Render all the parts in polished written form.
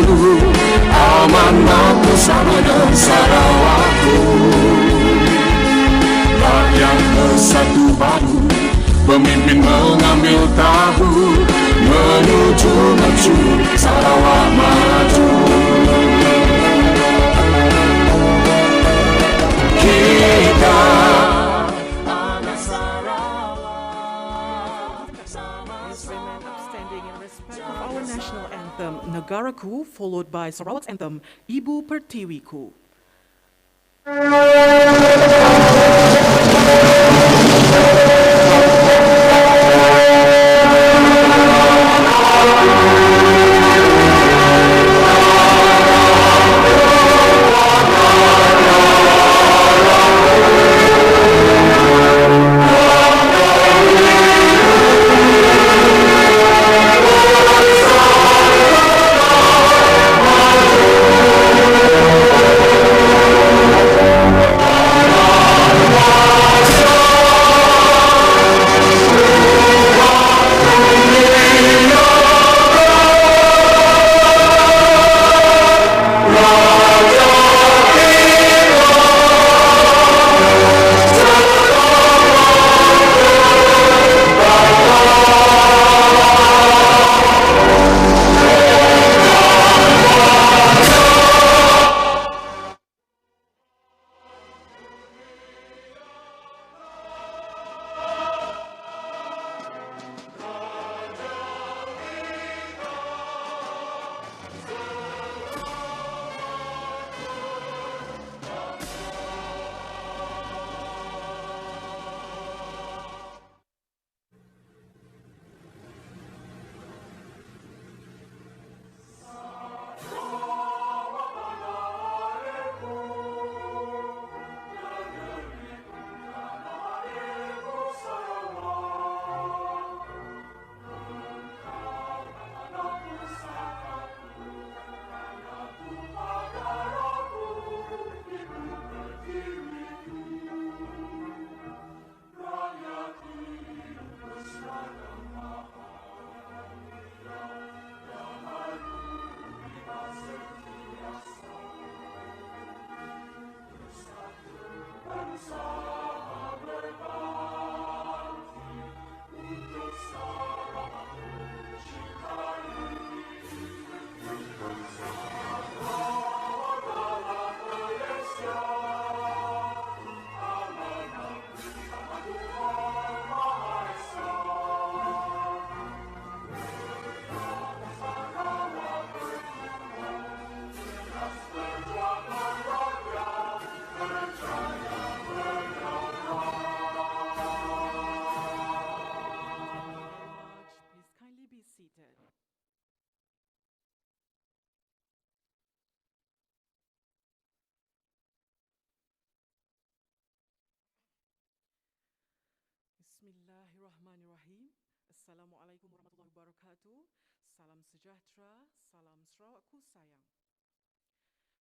selalu amanah bersama dengan Sarawakku. Rakyat bersatu padu, pemimpin mengambil tahu, menuju maju Sarawak maju. Kita anak Sarawak. Women upstanding in respect of our national anthem, Negaraku, followed by Sarawak's anthem, Ibu Pertiwiku. Bismillahirrahmanirrahim. Assalamualaikum warahmatullahi wabarakatuh. Salam sejahtera, salam Sarawakku sayang.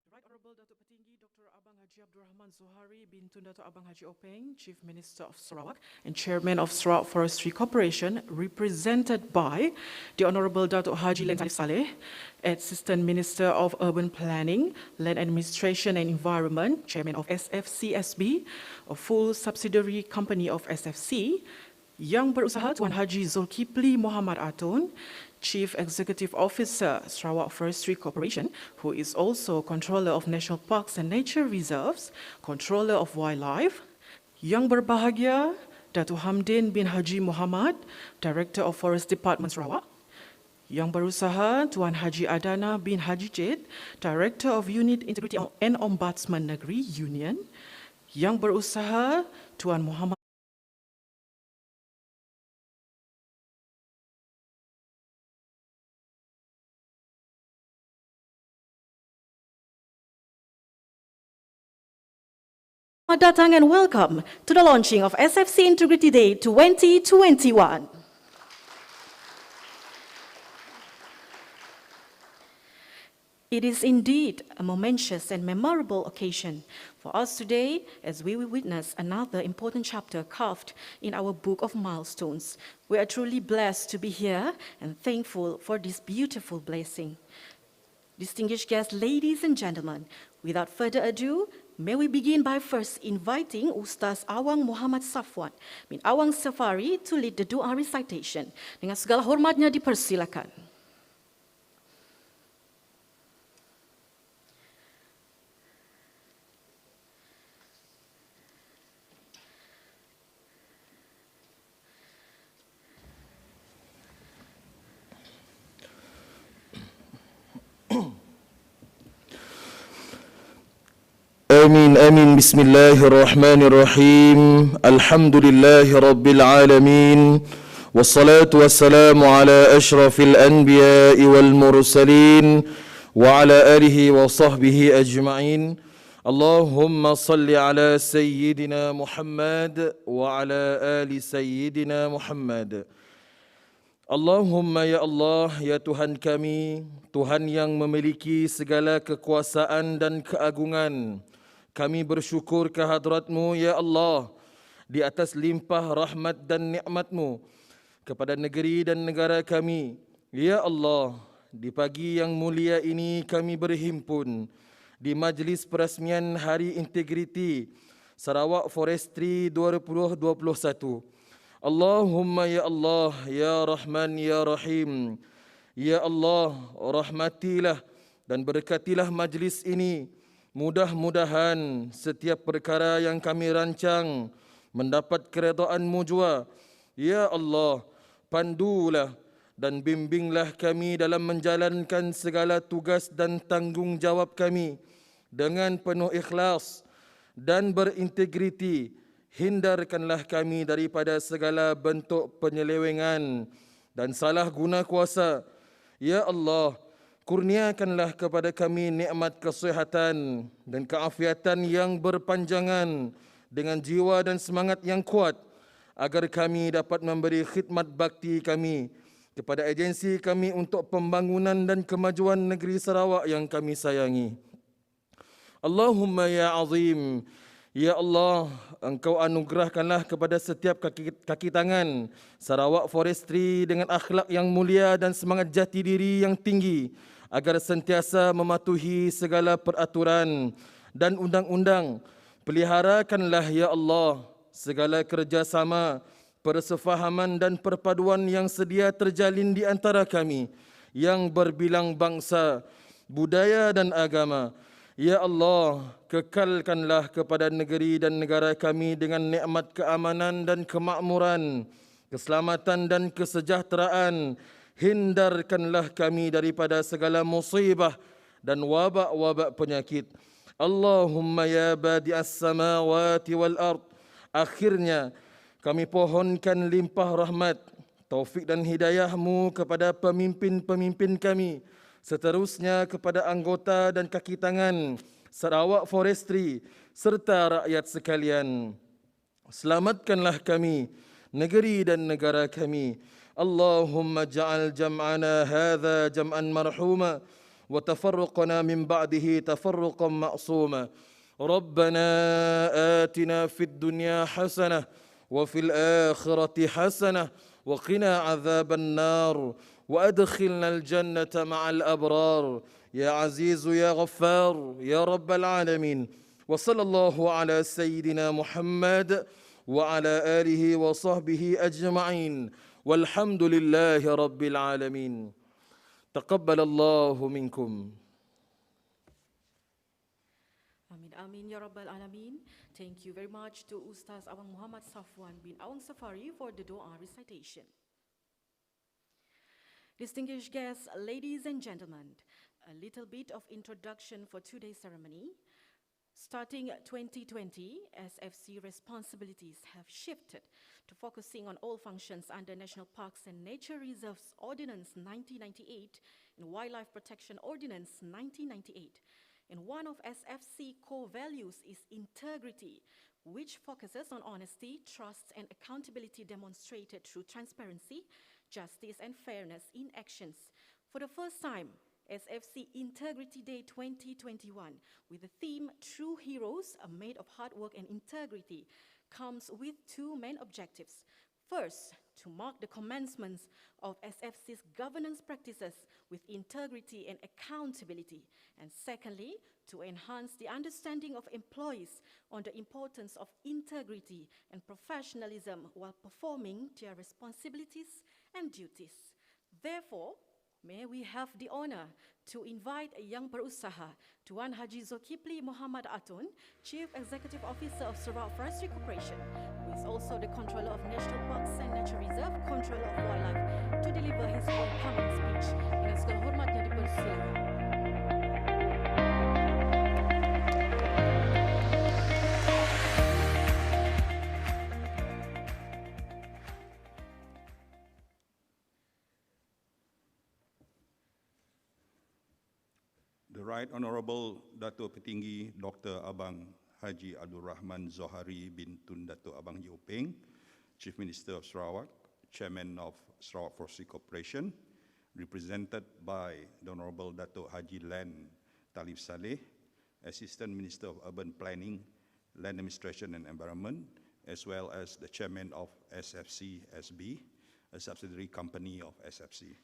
The Right Honourable Datuk Petinggi Dr. Abang Haji Abdul Rahman Zohari bin Tun Datuk Abang Haji Openg, Chief Minister of Sarawak and Chairman of Sarawak Forestry Corporation, represented by the Honourable Datuk Haji Len Saleh, Assistant Minister of Urban Planning, Land Administration and Environment, Chairman of SFCSB, a full subsidiary company of SFC, Yang Berusaha Tuan Haji Zulkifli Muhammad Atun, Chief Executive Officer, Sarawak Forestry Corporation, who is also Controller of National Parks and Nature Reserves, Controller of Wildlife, Yang Berbahagia Datuk Hamdin bin Haji Muhammad, Director of Forest Department Sarawak, Yang Berusaha Tuan Haji Adana bin Haji Jid, Director of Unit Integrity and Ombudsman Negeri Union, Yang Berusaha Tuan Muhammad Selamat datang and welcome to the launching of SFC Integrity Day 2021. It is indeed a momentous and memorable occasion for us today as we will witness another important chapter carved in our book of milestones. We are truly blessed to be here and thankful for this beautiful blessing. Distinguished guests, ladies and gentlemen, without further ado, may we begin by first inviting Ustaz Awang Muhammad Safwan bin Awang Safari to lead the doa recitation. Dengan segala hormatnya dipersilakan. آمين آمين بسم الله الرحمن الرحيم الحمد لله رب العالمين والصلاة والسلام على أشرف الأنبياء والمرسلين وعلى آله وصحبه أجمعين اللهم صل على سيدنا محمد وعلى آل سيدنا محمد. Allahumma ya Allah, ya Tuhan kami, Tuhan yang memiliki segala kekuasaan dan keagungan, kami bersyukur kehadrat-Mu ya Allah di atas limpah rahmat dan nikmat-Mu kepada negeri dan negara kami. Ya Allah, di pagi yang mulia ini kami berhimpun di majlis perasmian Hari Integriti Sarawak Forestry 2021. Allahumma ya Allah, ya Rahman, ya Rahim. Ya Allah, rahmatilah dan berkatilah majlis ini. Mudah-mudahan setiap perkara yang kami rancang mendapat keredaan-Mu jua. Ya Allah, pandulah dan bimbinglah kami dalam menjalankan segala tugas dan tanggungjawab kami dengan penuh ikhlas dan berintegriti. Hindarkanlah kami daripada segala bentuk penyelewengan dan salah guna kuasa. Ya Allah, kurniakanlah kepada kami nikmat kesihatan dan keafiatan yang berpanjangan dengan jiwa dan semangat yang kuat agar kami dapat memberi khidmat bakti kami kepada agensi kami untuk pembangunan dan kemajuan negeri Sarawak yang kami sayangi. Allahumma ya azim, ya Allah, Engkau anugerahkanlah kepada setiap kaki tangan Sarawak Forestry dengan akhlak yang mulia dan semangat jati diri yang tinggi agar sentiasa mematuhi segala peraturan dan undang-undang. Peliharakanlah ya Allah segala kerjasama, persefahaman dan perpaduan yang sedia terjalin di antara kami yang berbilang bangsa, budaya dan agama. Ya Allah, kekalkanlah kepada negeri dan negara kami dengan nikmat keamanan dan kemakmuran, keselamatan dan kesejahteraan. Hindarkanlah kami daripada segala musibah dan wabak-wabak penyakit. Allahumma ya badi'as samawati wal ard. Akhirnya kami pohonkan limpah rahmat, taufik dan hidayah-Mu kepada pemimpin-pemimpin kami, seterusnya kepada anggota dan kaki tangan Sarawak Forestry serta rakyat sekalian. Selamatkanlah kami, negeri dan negara kami. Allahumma ja'al jam'ana hadha jam'an marhuma wa tafarruqana min ba'dihi tafarruqan ma'suma. Rabbana atina fid dunya hasanah wa fil akhirati hasanah wa qina adzaban nar. وأدخلنا الجنة مع الأبرار يا عزيز يا غفار يا رب العالمين وصلى الله على سيدنا محمد وعلى آله وصحبه أجمعين والحمد لله رب العالمين تقبل الله منكم. Amin amin ya rabbal alamin. Thank you very much to Ustaz Awang Muhammad Safwan bin Awang Safari for the doa recitation. Distinguished guests, ladies and gentlemen, a little bit of introduction for today's ceremony. Starting 2020, SFC responsibilities have shifted to focusing on all functions under National Parks and Nature Reserves Ordinance 1998 and Wildlife Protection Ordinance 1998. And one of SFC core values is integrity, which focuses on honesty, trust, and accountability demonstrated through transparency, justice and fairness in actions. For the first time, SFC Integrity Day 2021, with the theme True Heroes Are Made of Hard Work and Integrity, comes with two main objectives. First, to mark the commencement of SFC's governance practices with integrity and accountability. And secondly, to enhance the understanding of employees on the importance of integrity and professionalism while performing their responsibilities and duties. Therefore, may we have the honor to invite a young berusaha, Tuan Haji Zulkifli Muhammad Atun, Chief Executive Officer of Sarawak Forestry Corporation, who is also the Controller of National Parks and Nature Reserve, Controller of Wildlife, to deliver his welcoming speech. Dengan segala hormatnya dipersilakan. The Right Honorable Dato' Petinggi Dr. Abang Haji Abdul Rahman Zohari bin Tun Dato' Abang Haji Openg, Chief Minister of Sarawak, Chairman of Sarawak Forestry Corporation, represented by the Honorable Dato' Haji Len Talib Saleh, Assistant Minister of Urban Planning, Land Administration and Environment, as well as the Chairman of SFC SB, a subsidiary company of SFC.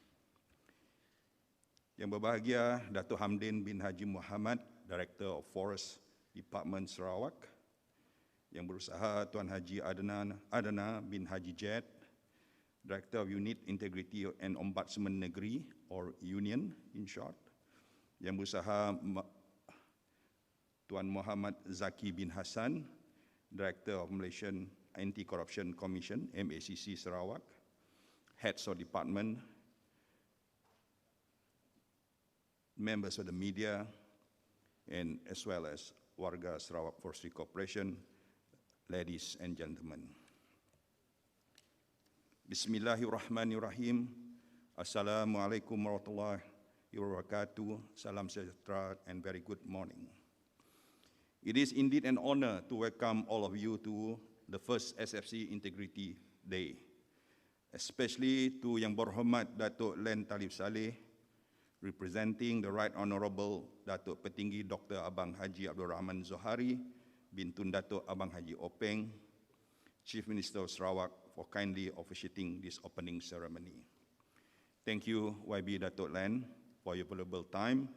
Yang berbahagia Dato' Hamdin bin Haji Muhammad, Director of Forest Department Sarawak. Yang berusaha Tuan Haji Adana bin Haji Jed, Director of Unit Integrity and Ombudsman Negeri, or Union in short. Yang berusaha Tuan Muhammad Zaki bin Hassan, Director of Malaysian Anti-Corruption Commission, MACC Sarawak. Heads of Department, members of the media, and as well as Warga Sarawak Forestry Corporation, ladies and gentlemen. Bismillahirrahmanirrahim. Assalamualaikum warahmatullahi wabarakatuh. Salam sejahtera and very good morning. It is indeed an honor to welcome all of you to the first SFC Integrity Day, especially to Yang Berhormat Dato' Len Talib Saleh, representing the Right Honorable Dato' Petinggi Dr. Abang Haji Abdul Rahman Zohari bin Tun Dato' Abang Haji Openg, Chief Minister of Sarawak, for kindly officiating this opening ceremony. Thank you, YB Dato' Len, for your valuable time,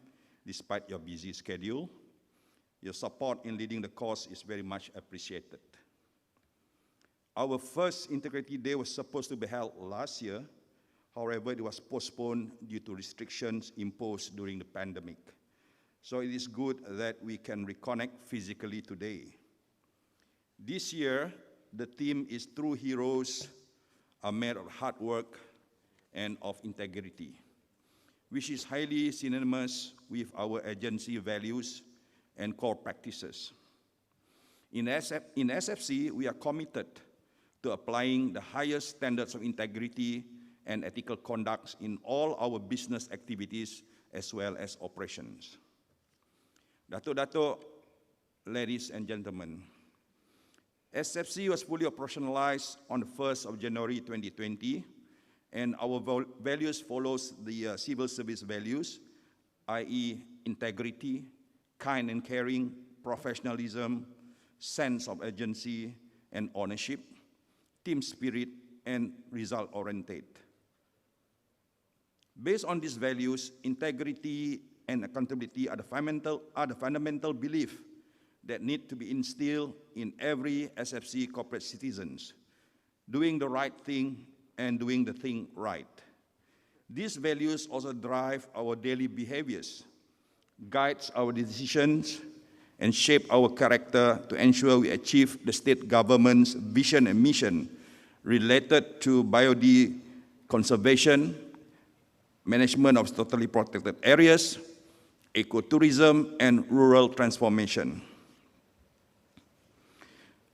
despite your busy schedule. Your support in leading the cause is very much appreciated. Our first Integrity Day was supposed to be held last year. However, it was postponed due to restrictions imposed during the pandemic. So it is good that we can reconnect physically today. This year, the theme is True Heroes are made of hard work and of integrity, which is highly synonymous with our agency values and core practices. In SFC, we are committed to applying the highest standards of integrity and ethical conduct in all our business activities as well as operations. Dato', ladies and gentlemen, SFC was fully operationalized on the 1st of January 2020, and our values follows the civil service values, i.e. integrity, kind and caring, professionalism, sense of agency and ownership, team spirit, and result-oriented. Based on these values, integrity and accountability are the fundamental belief that need to be instilled in every SFC corporate citizens, doing the right thing and doing the thing right. These values also drive our daily behaviors, guides our decisions, and shape our character to ensure we achieve the state government's vision and mission related to biodiversity conservation, management of totally protected areas, ecotourism, and rural transformation.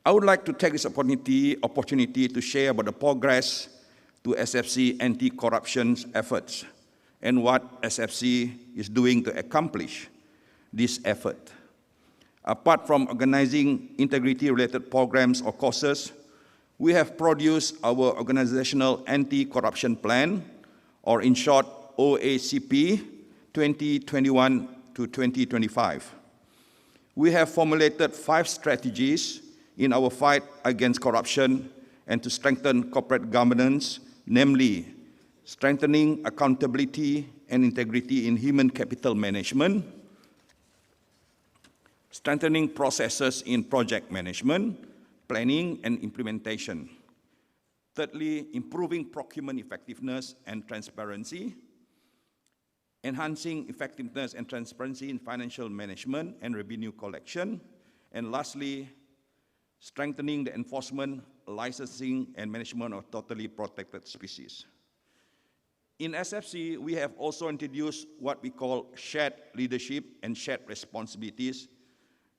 I would like to take this opportunity to share about the progress to SFC anti-corruption efforts and what SFC is doing to accomplish this effort. Apart from organizing integrity-related programs or courses, we have produced our organizational anti-corruption plan, or in short, OACP 2021 to 2025. We have formulated 5 strategies in our fight against corruption and to strengthen corporate governance, namely strengthening accountability and integrity in human capital management, strengthening processes in project management, planning and implementation. Thirdly, improving procurement effectiveness and transparency, enhancing effectiveness and transparency in financial management and revenue collection, and lastly, strengthening the enforcement, licensing, and management of totally protected species. In SFC, we have also introduced what we call shared leadership and shared responsibilities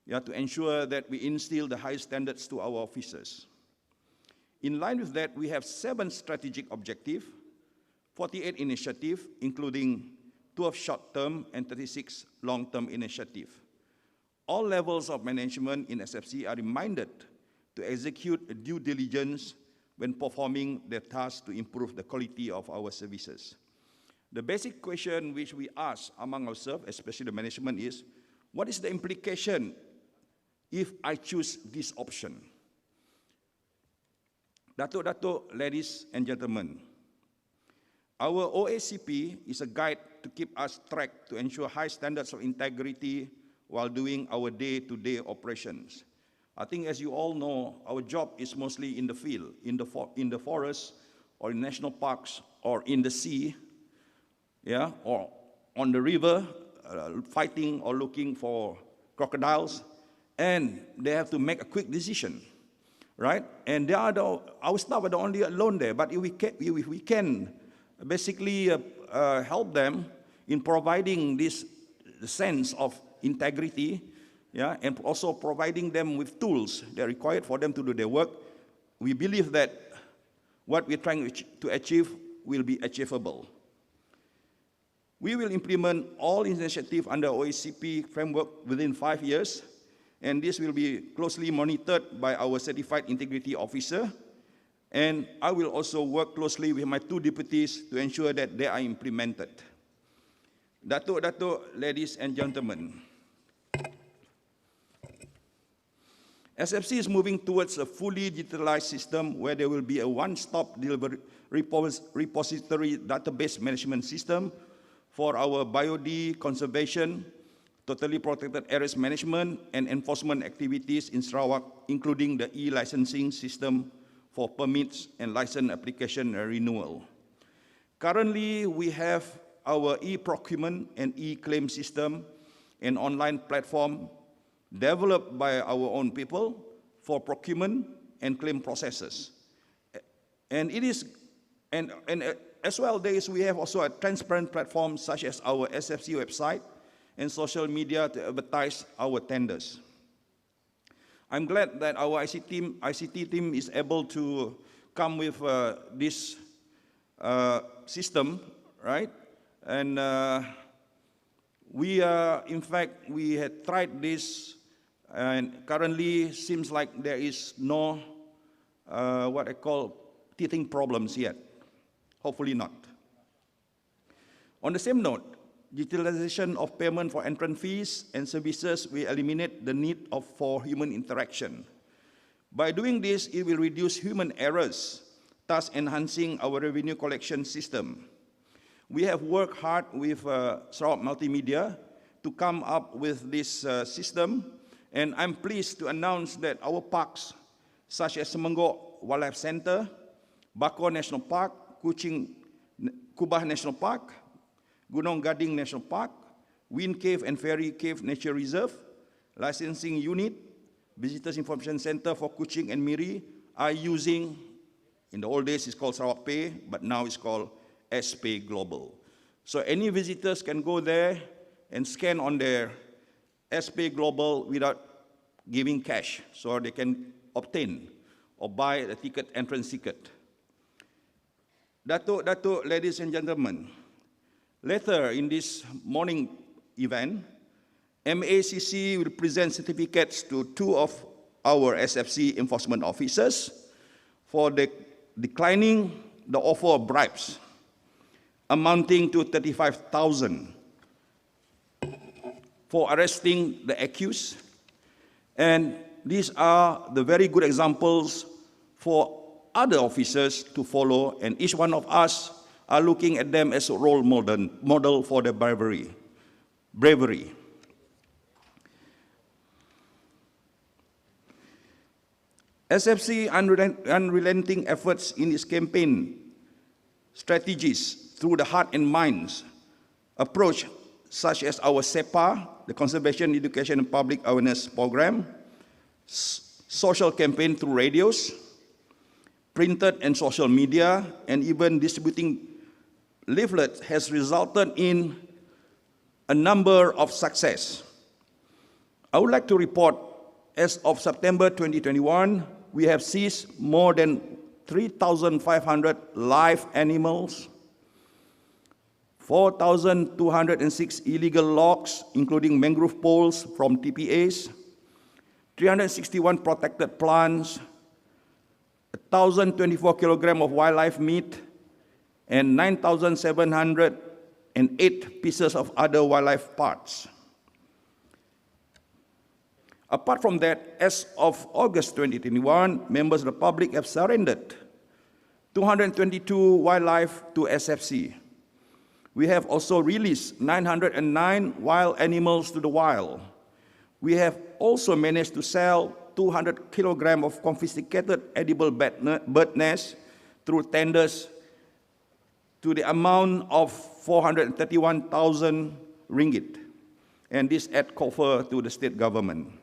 to ensure that we instill the highest standards to our officers. In line with that, we have 7 strategic objectives, 48 initiatives, including 12 short-term and 36 long-term initiatives. All levels of management in SFC are reminded to execute due diligence when performing their tasks to improve the quality of our services. The basic question which we ask among ourselves, especially the management, is, what is the implication if I choose this option? Datuk, ladies and gentlemen, our OACP is a guide to keep us track to ensure high standards of integrity while doing our day-to-day operations. I think, as you all know, our job is mostly in the field, in the forest, or in national parks, or in the sea, or on the river, fighting or looking for crocodiles, and they have to make a quick decision, right? And our staff are the only alone there, but if we can basically help them in providing this sense of integrity, and also providing them with tools that are required for them to do their work, we believe that what we're trying to achieve will be achievable. We will implement all initiatives under OACP framework within 5 years, and this will be closely monitored by our certified integrity officer, and I will also work closely with my 2 deputies to ensure that they are implemented. Datuk, ladies and gentlemen, SFC is moving towards a fully digitalized system where there will be a one-stop repository database management system for our biodiversity conservation, totally protected areas management, and enforcement activities in Sarawak, including the e-licensing system for permits and license application renewal. Currently, we have our e-procurement and e-claim system, an online platform developed by our own people for procurement and claim processes. And as well, we have also a transparent platform such as our SFC website and social media to advertise our tenders. I'm glad that our ICT team is able to come with this system, right? And we had tried this, and currently seems like there is no what I call teething problems yet. Hopefully not. On the same note, digitalization of payment for entrance fees and services will eliminate the need for human interaction. By doing this, it will reduce human errors, thus enhancing our revenue collection system. We have worked hard with Sarawak Multimedia to come up with this system, and I'm pleased to announce that our parks, such as Semenggok Wildlife Center, Bako National Park, Kuching Kubah National Park, Gunung Gading National Park, Wind Cave and Fairy Cave Nature Reserve, Licensing Unit, Visitors Information Center for Kuching and Miri are using, in the old days it's called Sarawak Pay, but now it's called S-Pay Global. So any visitors can go there and scan on their S-Pay Global without giving cash, so they can obtain or buy the ticket, entrance ticket. Datuk, ladies and gentlemen, later in this morning event, MACC will present certificates to 2 of our SFC enforcement officers for declining the offer of bribes amounting to 35,000 for arresting the accused. And these are the very good examples for other officers to follow, and each one of us are looking at them as a role model for their bravery. SFC unrelenting efforts in its campaign strategies through the heart and minds approach, such as our SEPA, the Conservation, Education and Public Awareness Program, social campaign through radios, printed and social media, and even distributing leaflets has resulted in a number of success. I would like to report, as of September 2021, we have seized more than 3,500 live animals, 4,206 illegal logs, including mangrove poles from TPAs, 361 protected plants, 1,024 kilograms of wildlife meat, and 9,708 pieces of other wildlife parts. Apart from that, as of August 2021, members of the public have surrendered 222 wildlife to SFC. We have also released 909 wild animals to the wild. We have also managed to sell 200 kilograms of confiscated edible bird nests through tenders to the amount of 431,000 ringgit, and this add cover to the state government.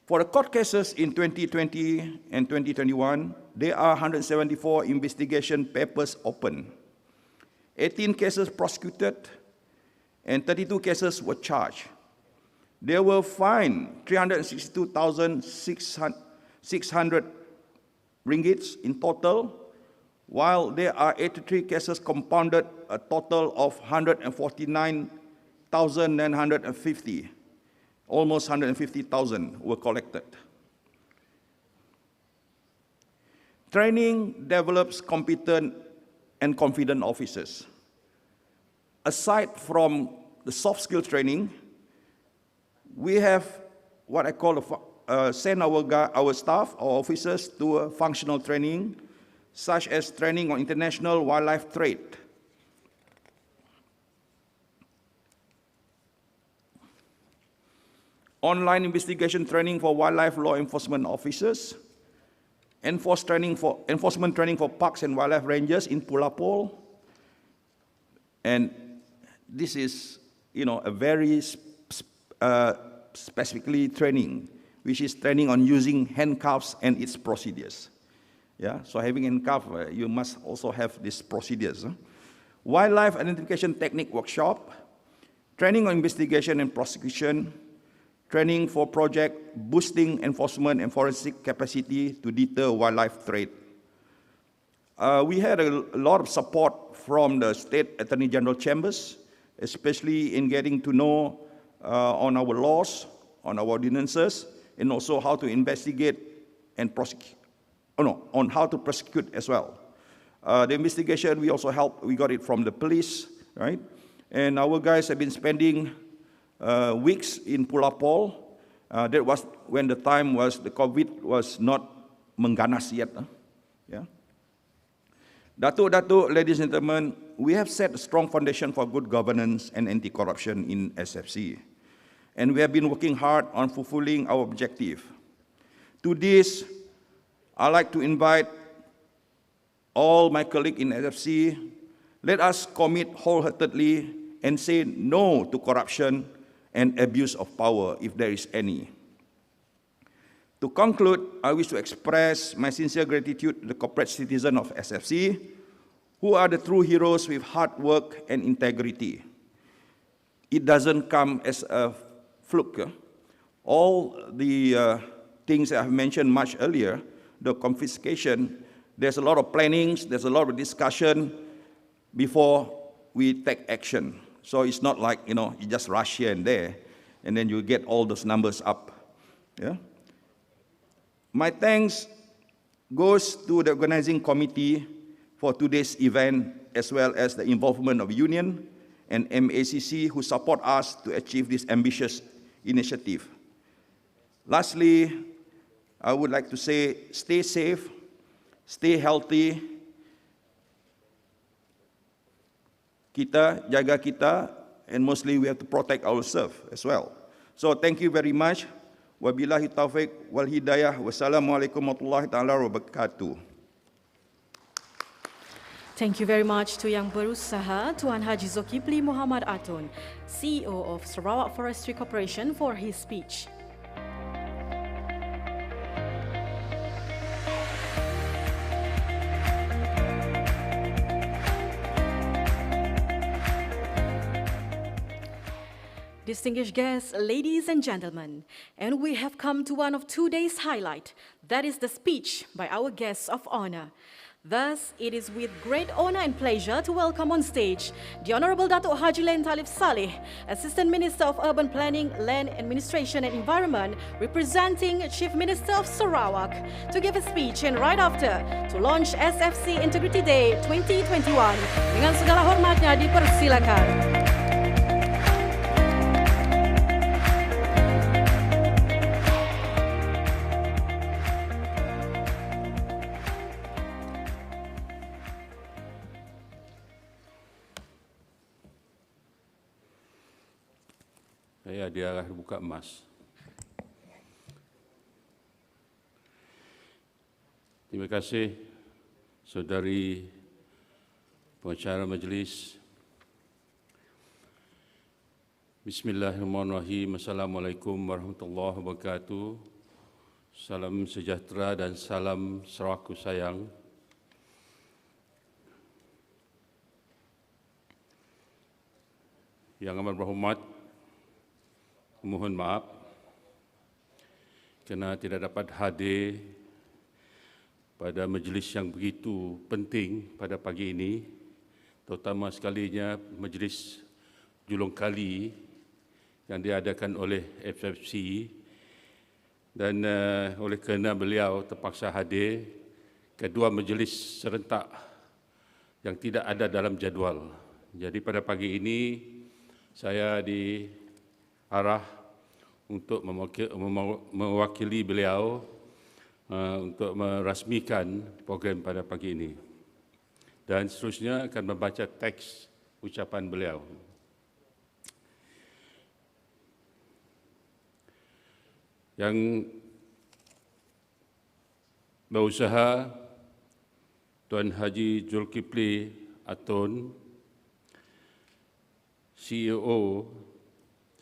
For the court cases in 2020 and 2021, there are 174 investigation papers open, 18 cases prosecuted, and 32 cases were charged. There were fined 362,600 ringgits in total, while there are 83 cases compounded, a total of 149,950. Almost 150,000 were collected. Training develops competent and confident officers. Aside from the soft skill training, we have what I call send our staff, our officers, to a functional training, such as training on international wildlife trade, online investigation training for wildlife law enforcement officers, enforcement training for parks and wildlife rangers in Pulapol, and this is, a very specifically training, which is training on using handcuffs and its procedures. Yeah, so having handcuff, you must also have these procedures. Wildlife identification technique workshop, training on investigation and prosecution, training for project boosting enforcement and forensic capacity to deter wildlife trade. We had a lot of support from the State Attorney General Chambers, especially in getting to know on our laws, on our ordinances, and also how to investigate and prosecute, on how to prosecute as well. The investigation, we also we got it from the police, right? And our guys have been spending weeks in Pulapol. That was when the time was, the COVID was not mengganas yet. Yeah. Datuk, ladies and gentlemen, we have set a strong foundation for good governance and anti-corruption in SFC. And we have been working hard on fulfilling our objective. To this, I'd like to invite all my colleagues in SFC, let us commit wholeheartedly and say no to corruption and abuse of power, if there is any. To conclude, I wish to express my sincere gratitude to the corporate citizens of SFC, who are the true heroes with hard work and integrity. It doesn't come as a fluke. All the things I have mentioned much earlier, the confiscation, there's a lot of plannings, there's a lot of discussion before we take action. So it's not like, you just rush here and there, and then you get all those numbers up. Yeah? My thanks goes to the organizing committee for today's event, as well as the involvement of union and MACC, who support us to achieve this ambitious initiative. Lastly, I would like to say, stay safe, stay healthy. Kita, jaga kita, and mostly we have to protect ourselves as well. So thank you very much. Wabillahi taufiq wal hidayah. Wassalamualaikum warahmatullahi taala wabarakatuh. Thank you very much to Yang Berusaha, Tuan Haji Zulkifli Muhammad Atun, CEO of Sarawak Forestry Corporation, for his speech. Distinguished guests, ladies and gentlemen, and we have come to one of today's highlight, that is the speech by our guests of honor. Thus, it is with great honor and pleasure to welcome on stage the Honorable Datuk Haji Len Talib Saleh, Assistant Minister of Urban Planning, Land Administration and Environment, representing Chief Minister of Sarawak, to give a speech, and right after, to launch SFC Integrity Day 2021. Dengan segala hormatnya dipersilakan. Saya di arah buka emas. Terima kasih saudari pengacara majlis. Bismillahirrahmanirrahim. Assalamualaikum warahmatullahi wabarakatuh. Salam sejahtera dan salam Sarawakku sayang. Yang amat berhormat, mohon maaf kerana tidak dapat hadir pada majlis yang begitu penting pada pagi ini, terutama sekalinya majlis julung kali yang diadakan oleh FFC, dan oleh kerana beliau terpaksa hadir kedua majlis serentak yang tidak ada dalam jadual. Jadi pada pagi ini saya diarah untuk mewakili beliau untuk merasmikan program pada pagi ini. Dan seterusnya akan membaca teks ucapan beliau. Yang berusaha Tuan Haji Zulkifli Atun, CEO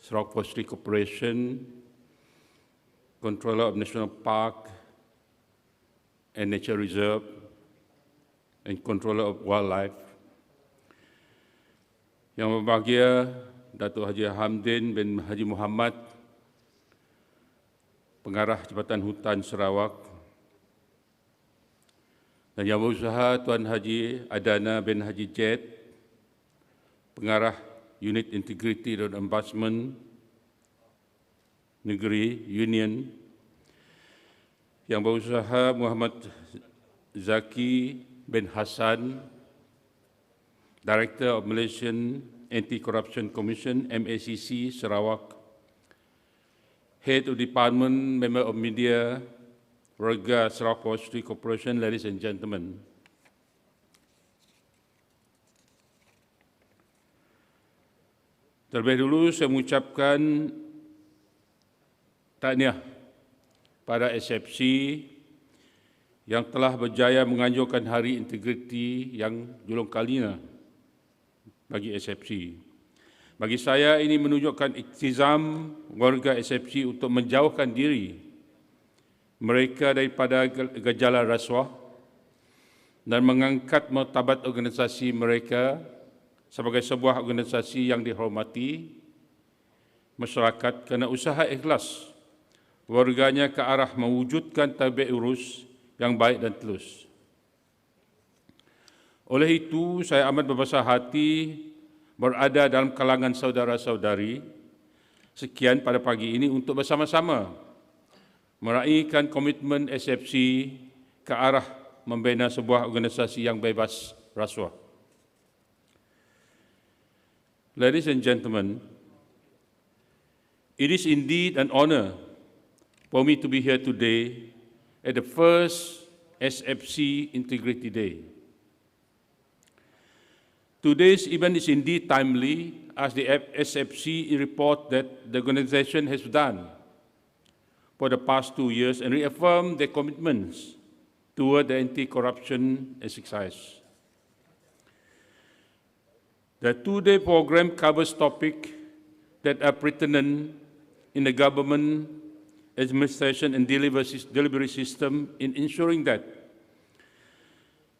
Sarawak Forestry Corporation, Controller of National Park and Nature Reserve, and Controller of Wildlife. Yang berbahagia Datuk Haji Hamdin bin Haji Muhammad, Pengarah Jabatan Hutan Sarawak, dan yang berusaha Tuan Haji Adana bin Haji Jet, Pengarah Unit Integrity dan Ombudsman Negeri Union, yang berusaha Muhammad Zaki bin Hassan, Director of Malaysian Anti-Corruption Commission, MACC, Sarawak, Head of Department, Member of Media, Warga Sarawak Forestry Corporation, ladies and gentlemen. Terlebih dulu saya mengucapkan tahniah pada SFC yang telah berjaya menganjurkan Hari Integriti yang julung kalinya bagi SFC. Bagi saya ini menunjukkan iktizam warga SFC untuk menjauhkan diri mereka daripada gejala rasuah dan mengangkat martabat organisasi mereka sebagai sebuah organisasi yang dihormati masyarakat kerana usaha ikhlas warganya ke arah mewujudkan tarbiyat urus yang baik dan telus. Oleh itu, saya amat berbesar hati berada dalam kalangan saudara-saudari sekian pada pagi ini untuk bersama-sama meraihkan komitmen SFC ke arah membina sebuah organisasi yang bebas rasuah. Ladies and gentlemen, it is indeed an honor for me to be here today at the first SFC Integrity Day. Today's event is indeed timely, as the SFC report that the organization has done for the past 2 years and reaffirmed their commitments toward the anti-corruption exercise. The two-day program covers topics that are pertinent in the government, administration, and delivery system in ensuring that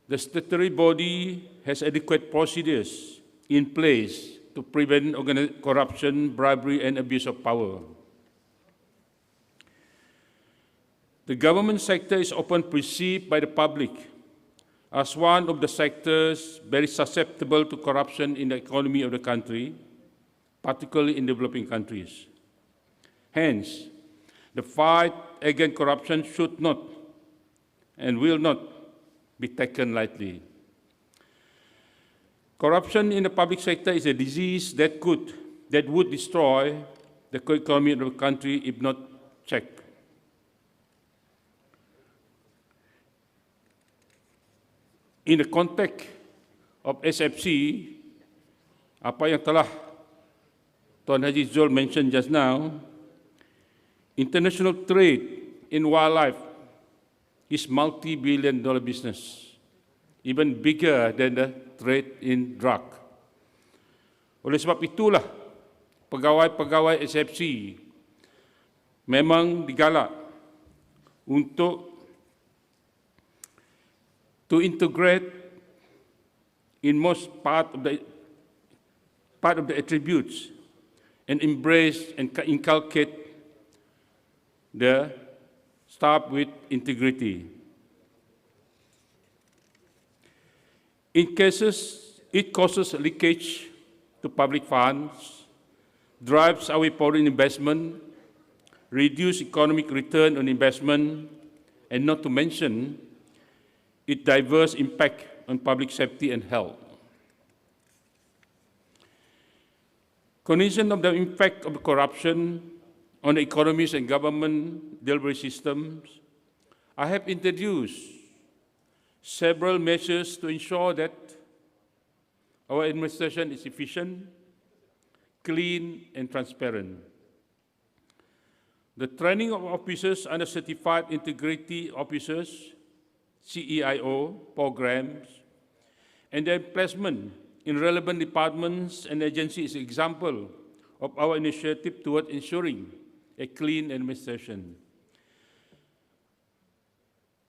the statutory body has adequate procedures in place to prevent corruption, bribery, and abuse of power. The government sector is often perceived by the public as one of the sectors very susceptible to corruption in the economy of the country, particularly in developing countries. Hence, the fight against corruption should not and will not be taken lightly. Corruption in the public sector is a disease that would destroy the economy of the country if not checked. In the context of SFC, apa yang telah Tuan Haji Zul mentioned just now, international trade in wildlife is multi-billion-dollar business, even bigger than the trade in drug. Oleh sebab itulah, pegawai-pegawai SFC memang digalak untuk to integrate in most part of the attributes and embrace and inculcate the staff with integrity. In cases it causes leakage to public funds, drives away foreign investment, reduces economic return on investment, and not to mention its diverse impact on public safety and health. Cognizant of the impact of corruption on the economies and government delivery systems, I have introduced several measures to ensure that our administration is efficient, clean, and transparent. The training of officers under Certified Integrity Officers, CEIO programs, and their placement in relevant departments and agencies is an example of our initiative toward ensuring a clean administration.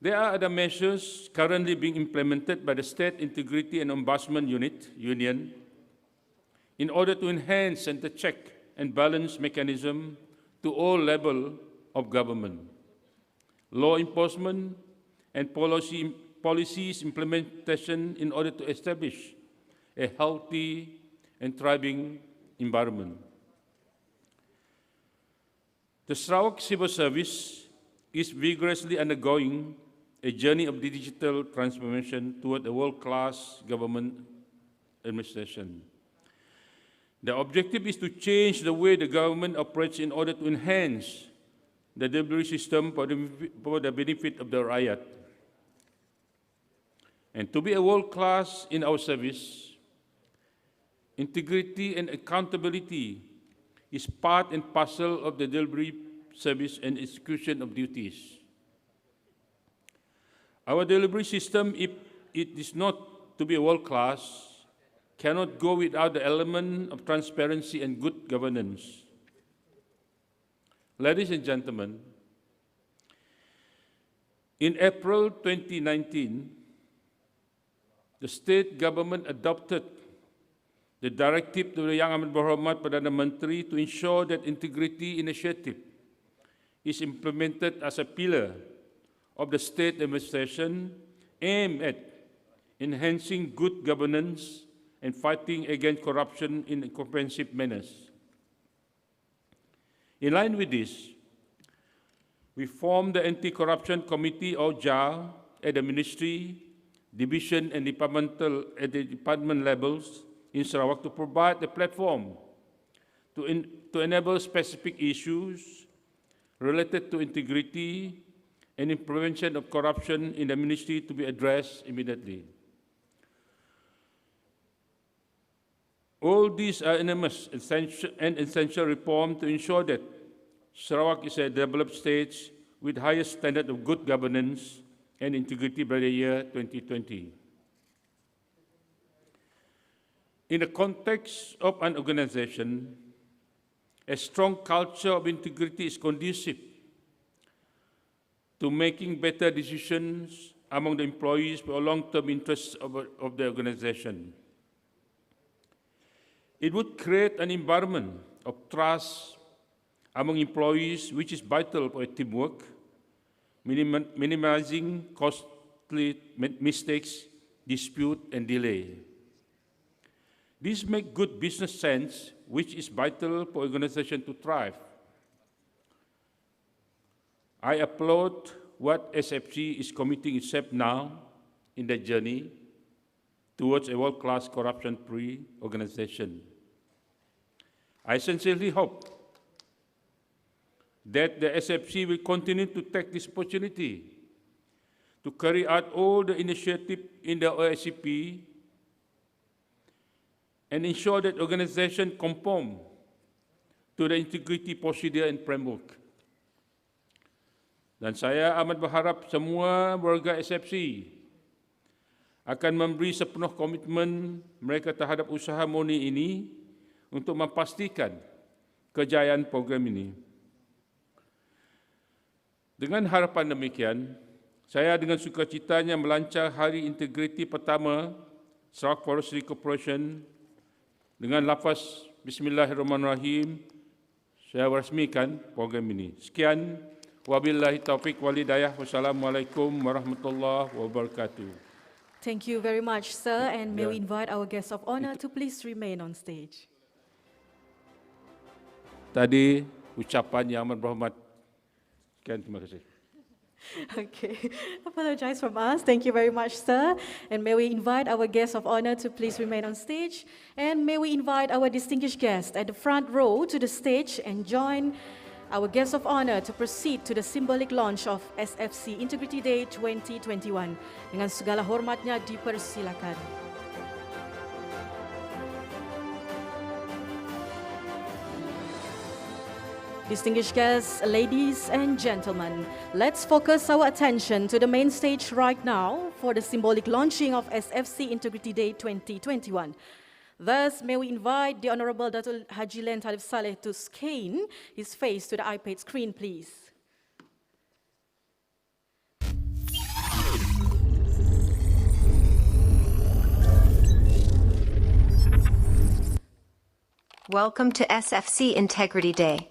There are other measures currently being implemented by the State Integrity and Ombudsman Union in order to enhance and to check and balance mechanism to all levels of government, law enforcement, and policies implementation in order to establish a healthy and thriving environment. The Sarawak Civil Service is vigorously undergoing a journey of digital transformation toward a world-class government administration. The objective is to change the way the government operates in order to enhance the delivery system for the benefit of the rakyat. And to be a world-class in our service, integrity and accountability is part and parcel of the delivery service and execution of duties. Our delivery system, if it is not to be a world-class, cannot go without the element of transparency and good governance. Ladies and gentlemen, in April 2019, the state government adopted the directive to the Yang Amat Berhormat Perdana Menteri to ensure that integrity initiative is implemented as a pillar of the state administration aimed at enhancing good governance and fighting against corruption in comprehensive manners. In line with this, we formed the Anti-Corruption Committee, or JAR, at the ministry, division, and at the department levels in Sarawak to provide a platform to enable specific issues related to integrity and in prevention of corruption in the ministry to be addressed immediately. All these are enormous and essential reform to ensure that Sarawak is a developed state with highest standard of good governance and integrity by the year 2020. In the context of an organization, a strong culture of integrity is conducive to making better decisions among the employees for long-term interests of the organization. It would create an environment of trust among employees, which is vital for teamwork, minimizing costly mistakes, dispute, and delay. This makes good business sense, which is vital for organization to thrive. I applaud what SFC is committing itself now in the journey towards a world-class corruption-free organization. I sincerely hope that the SFC will continue to take this opportunity to carry out all the initiatives in the OSCP and ensure that organization conform to the integrity procedure and framework. Dan saya amat berharap semua warga SFC akan memberi sepenuh komitmen mereka terhadap usaha murni ini untuk memastikan kejayaan program ini. Dengan harapan demikian, saya dengan sukacitanya melancar Hari Integriti pertama Sarawak Forestry Corporation dengan lafaz Bismillahirrahmanirrahim, saya rasmikan program ini. Sekian, wabillahi taufiq walhidayah. Wassalamualaikum warahmatullahi wabarakatuh. Thank you very much, sir, and may we invite our guests of honor to please remain on stage. Tadi ucapan yang amat berhormat. Sekian, terima kasih. Okay, apologize from us. Thank you very much, sir. And may we invite our guests of honor to please remain on stage. And may we invite our distinguished guests at the front row to the stage and join our guests of honor to proceed to the symbolic launch of SFC Integrity Day 2021. Dengan segala hormatnya dipersilakan. Distinguished guests, ladies and gentlemen, let's focus our attention to the main stage right now for the symbolic launching of SFC Integrity Day 2021. Thus, may we invite the Honorable Datul Haji Len Talib Saleh to scan his face to the iPad screen, please. Welcome to SFC Integrity Day.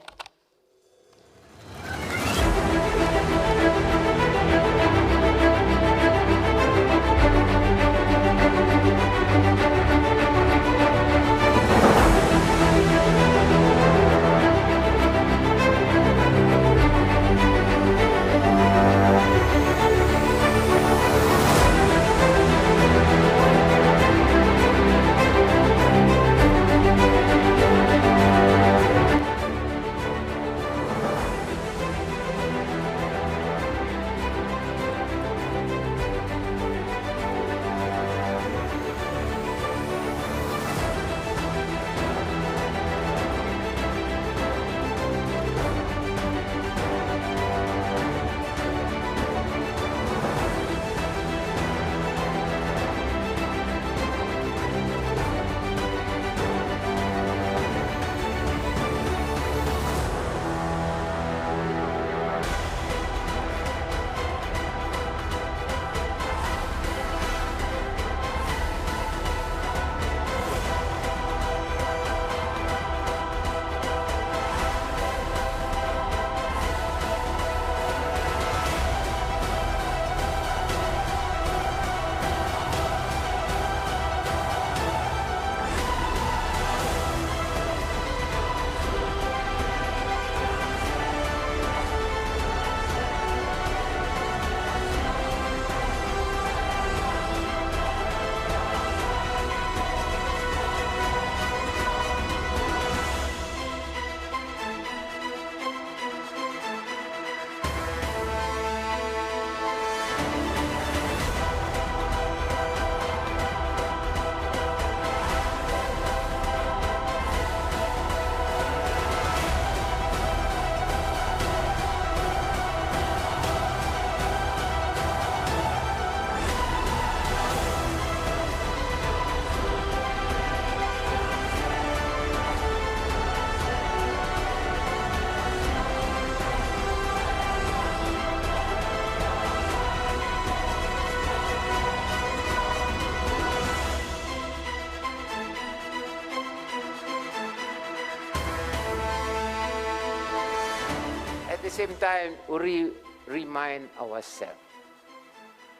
same time, we remind ourselves.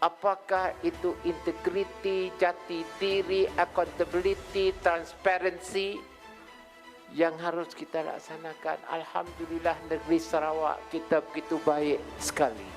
Apakah itu integrity, jati diri, accountability, transparency yang harus kita laksanakan? Alhamdulillah, negeri Sarawak kita begitu baik sekali.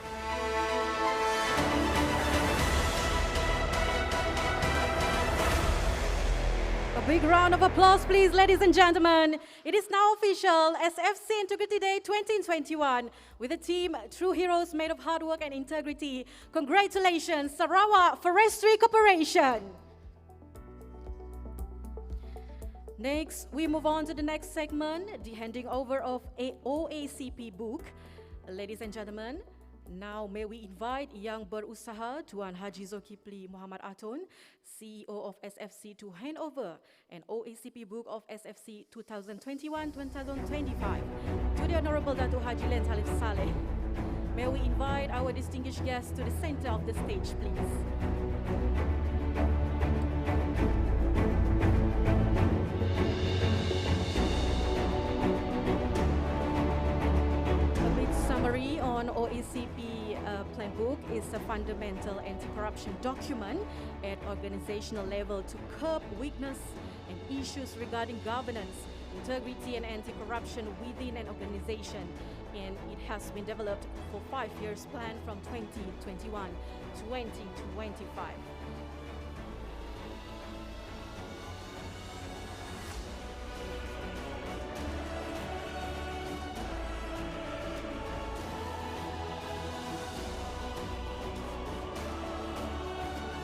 A big round of applause, please, ladies and gentlemen. It is now official, SFC Integrity Day 2021, with a team, true heroes made of hard work and integrity. Congratulations, Sarawak Forestry Corporation. Next, we move on to the next segment, the handing over of a OACP book. Ladies and gentlemen, now may we invite Yang Berusaha Tuan Haji Zulkifli Muhammad Atun, CEO of SFC, to hand over an OACP book of SFC 2021-2025 to the Honorable Datuk Haji Len Talib Saleh. May we invite our distinguished guests to the center of the stage, please. Summary on OACP plan book is a fundamental anti-corruption document at organizational level to curb weakness and issues regarding governance, integrity and anti-corruption within an organization. And it has been developed for 5 years plan from 2021-2025.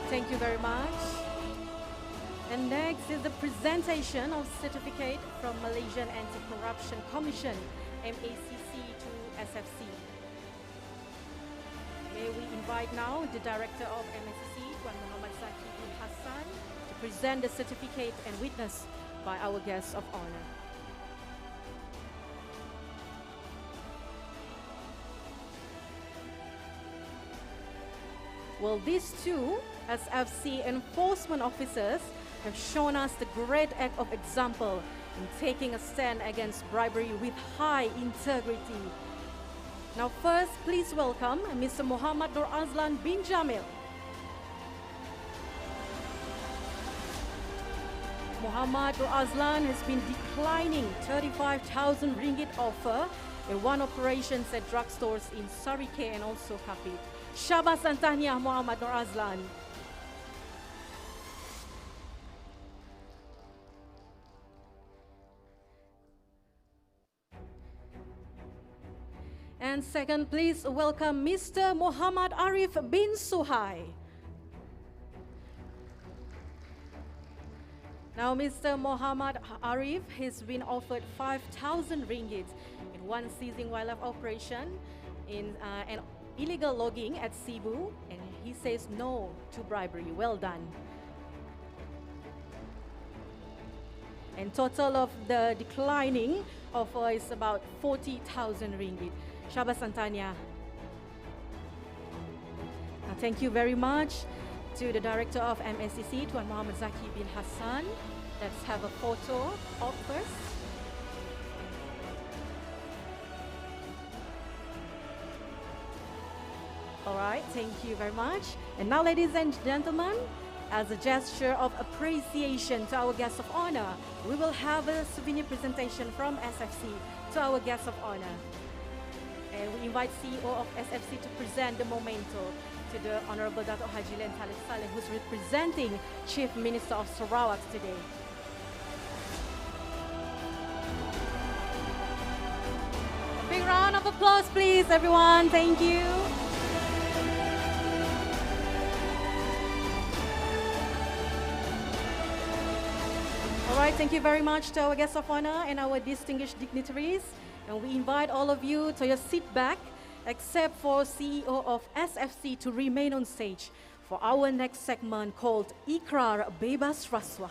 Thank you very much. And next is the presentation of certificate from Malaysian Anti-Corruption Commission, MACC to SFC. May we invite now the Director of MACC, Tuan Muhammad Zaki bin Hassan, to present the certificate and witnessed by our guests of honor. Well, these two SFC enforcement officers have shown us the great act of example in taking a stand against bribery with high integrity. Now first, please welcome Mr. Muhammad Nur Azlan bin Jamil. Muhammad Nur Azlan has been declining 35,000 ringgit offer in one operations at drugstores in Sarike and also Kapit. Syabas dan tahniah Muhammad Nur Azlan. And second, please welcome Mr. Muhammad Arif bin Suhai. Now, Mr. Muhammad Arif has been offered 5,000 ringgit in one seizing wildlife operation in an illegal logging at Cebu, and he says no to bribery. Well done. And total of the declining offer is about 40,000 ringgit. Syabas Antania. Thank you very much to the Director of MSCC, Tuan Muhammad Zaki bin Hassan. Let's have a photo up first. All right, thank you very much. And now, ladies and gentlemen, as a gesture of appreciation to our guests of honor, we will have a souvenir presentation from SFC to our guests of honor. And we invite CEO of SFC to present the memento to the Honorable Datuk Haji Len Talib Saleh, who's representing Chief Minister of Sarawak today. A big round of applause, please, everyone. Thank you. All right, thank you very much to our guests of honor and our distinguished dignitaries. And we invite all of you to your seat back, except for CEO of SFC to remain on stage for our next segment called Ikrar Bebas Raswah.